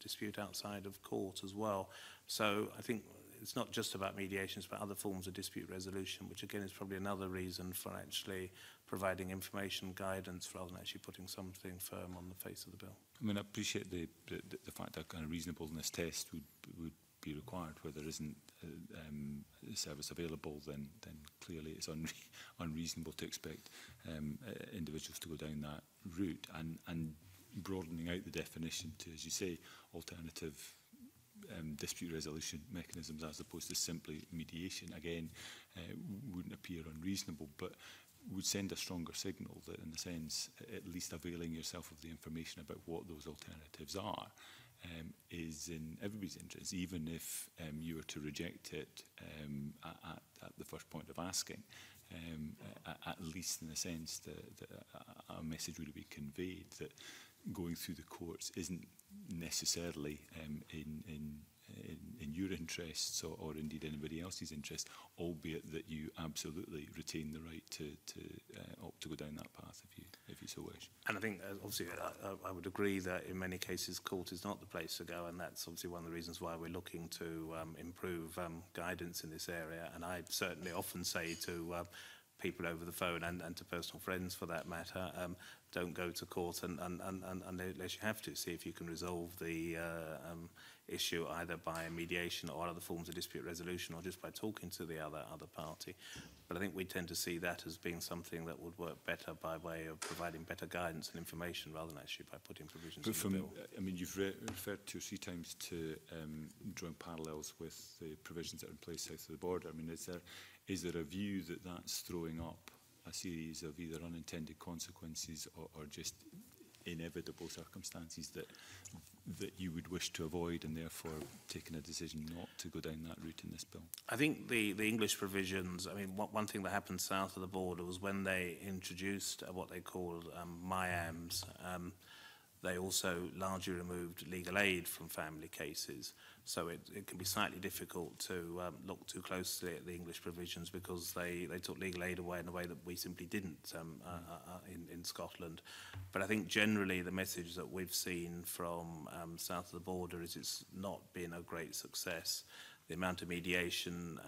dispute outside of court as well. So I think it's not just about mediation, it's about other forms of dispute resolution, which again is probably another reason for actually providing information guidance rather than actually putting something firm on the face of the bill. I mean, I appreciate the fact that a kind of reasonableness test would be required. Where there isn't a service available, then clearly it's unreasonable to expect individuals to go down that route, and broadening out the definition to, as you say, alternative dispute resolution mechanisms as opposed to simply mediation, again, wouldn't appear unreasonable, but would send a stronger signal that, in a sense, at least availing yourself of the information about what those alternatives are is in everybody's interest, even if you were to reject it at the first point of asking. at least in the sense that a message would be conveyed that going through the courts isn't necessarily in your interests or indeed anybody else's interests, albeit that you absolutely retain the right to opt to go down that path if you so wish. And I think, obviously, I would agree that in many cases court is not the place to go, and that's obviously one of the reasons why we're looking to improve guidance in this area. And I certainly often say to people over the phone and to personal friends for that matter, don't go to court unless you have to. See if you can resolve the issue either by mediation or other forms of dispute resolution or just by talking to the other party. But I think we tend to see that as being something that would work better by way of providing better guidance and information rather than actually by putting provisions in the bill. I mean, you've referred 2 or 3 times to drawing parallels with the provisions that are in place south of the border. I mean, is there a view that that's throwing up a series of either unintended consequences or just inevitable circumstances that you would wish to avoid and therefore taking a decision not to go down that route in this bill? I think the English provisions, I mean, one thing that happened south of the border was when they introduced what they called MIAMs, they also largely removed legal aid from family cases. So it can be slightly difficult to look too closely at the English provisions because they took legal aid away in a way that we simply didn't in Scotland. But I think generally the message that we've seen from south of the border is it's not been a great success. The amount of mediation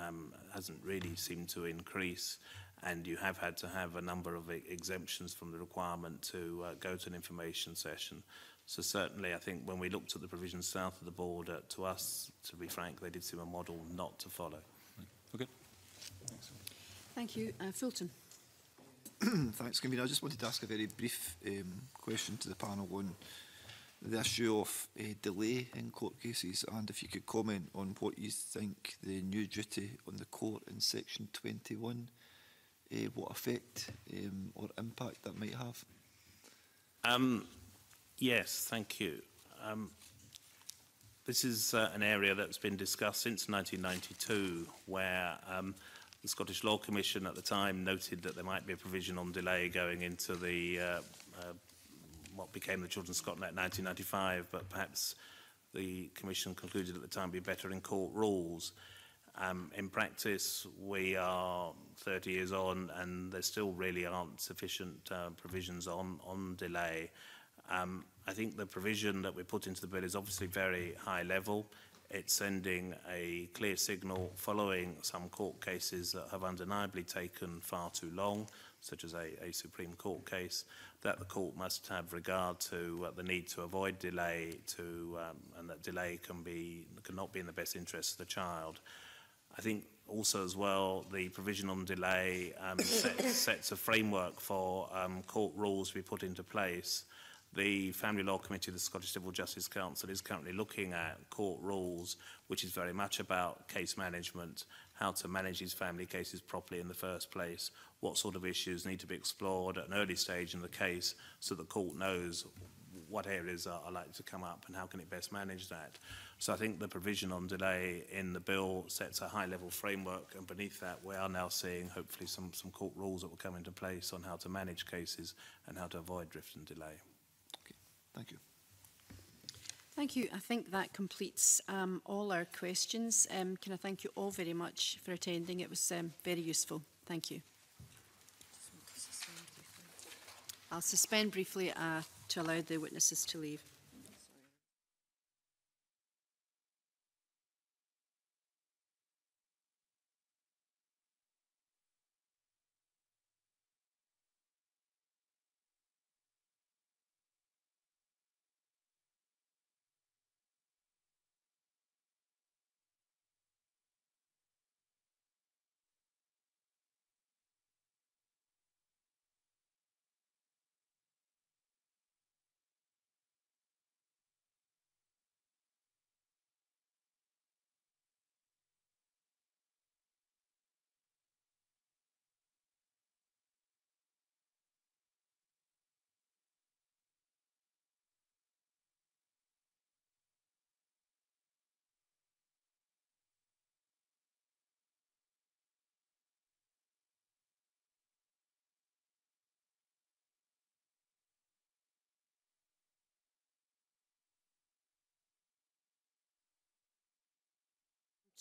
hasn't really seemed to increase, and you have had to have a number of exemptions from the requirement to go to an information session. So certainly I think when we looked at the provisions south of the border, to us, to be frank, they did seem a model not to follow. Okay. Thanks. Thank you. Fulton. Thanks, Convener. I just wanted to ask a very brief question to the panel on the issue of delay in court cases, and if you could comment on what you think the new duty on the court in section 21, what effect or impact that might have. Yes, thank you. This is an area that's been discussed since 1992, where the Scottish Law Commission at the time noted that there might be a provision on delay going into the what became the Children's Scotland Act 1995, but perhaps the Commission concluded at the time would be better in court rules. In practice, we are 30 years on, and there still really aren't sufficient provisions on delay. I think the provision that we put into the bill is obviously very high level. It's sending a clear signal following some court cases that have undeniably taken far too long, such as a Supreme Court case, that the court must have regard to the need to avoid delay, and that delay cannot be in the best interest of the child. I think also as well, the provision on delay sets a framework for court rules to be put into place. The Family Law Committee of the Scottish Civil Justice Council is currently looking at court rules, which is very much about case management, how to manage these family cases properly in the first place, what sort of issues need to be explored at an early stage in the case so the court knows what areas are likely to come up and how can it best manage that. So I think the provision on delay in the bill sets a high-level framework, and beneath that we are now seeing hopefully some court rules that will come into place on how to manage cases and how to avoid drift and delay. Thank you. Thank you. I think that completes all our questions. Can I thank you all very much for attending? It was very useful. Thank you. I'll suspend briefly to allow the witnesses to leave.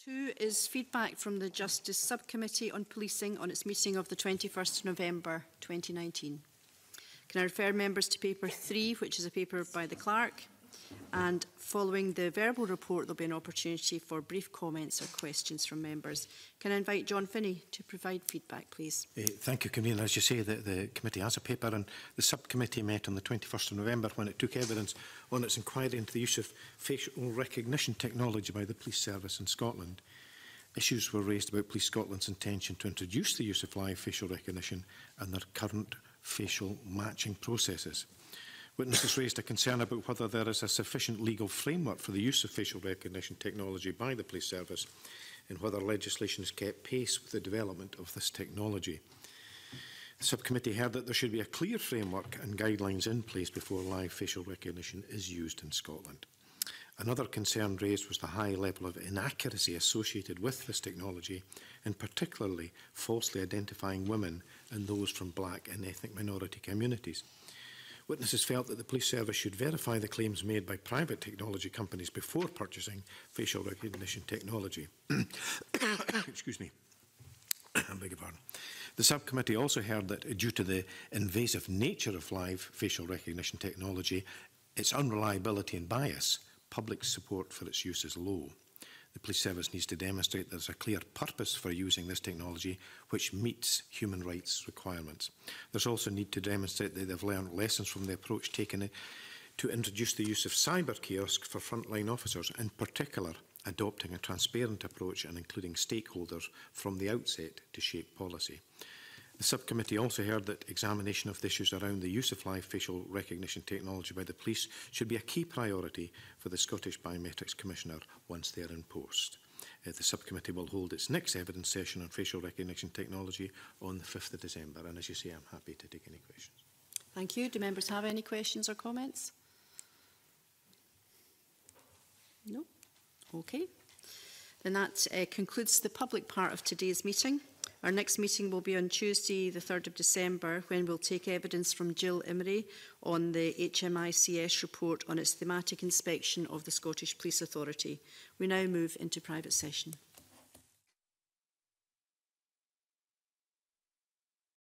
2 is feedback from the Justice Subcommittee on Policing on its meeting of the 21st of November 2019. Can I refer members to paper 3, which is a paper by the clerk, and following the verbal report there will be an opportunity for brief comments or questions from members. Can I invite John Finney to provide feedback, please? Thank you, Convener. As you say, the committee has a paper, and the subcommittee met on the 21st of November when it took evidence on its inquiry into the use of facial recognition technology by the police service in Scotland. Issues were raised about Police Scotland's intention to introduce the use of live facial recognition and their current facial matching processes. Witnesses raised a concern about whether there is a sufficient legal framework for the use of facial recognition technology by the police service and whether legislation has kept pace with the development of this technology. The subcommittee heard that there should be a clear framework and guidelines in place before live facial recognition is used in Scotland. Another concern raised was the high level of inaccuracy associated with this technology, and particularly falsely identifying women and those from black and ethnic minority communities. Witnesses felt that the police service should verify the claims made by private technology companies before purchasing facial recognition technology. Excuse me. I beg your pardon. The subcommittee also heard that due to the invasive nature of live facial recognition technology, its unreliability and bias, public support for its use is low. The police service needs to demonstrate there is a clear purpose for using this technology which meets human rights requirements. There's also a need to demonstrate that they've learned lessons from the approach taken to introduce the use of cyber kiosks for frontline officers, in particular adopting a transparent approach and including stakeholders from the outset to shape policy. The subcommittee also heard that examination of the issues around the use of live facial recognition technology by the police should be a key priority for the Scottish Biometrics Commissioner once they are in post. The subcommittee will hold its next evidence session on facial recognition technology on the 5th of December. And as you say, I'm happy to take any questions. Thank you. Do members have any questions or comments? No? Okay. Then that concludes the public part of today's meeting. Our next meeting will be on Tuesday, the 3rd of December, when we'll take evidence from Jill Imrie on the HMICS report on its thematic inspection of the Scottish Police Authority. We now move into private session.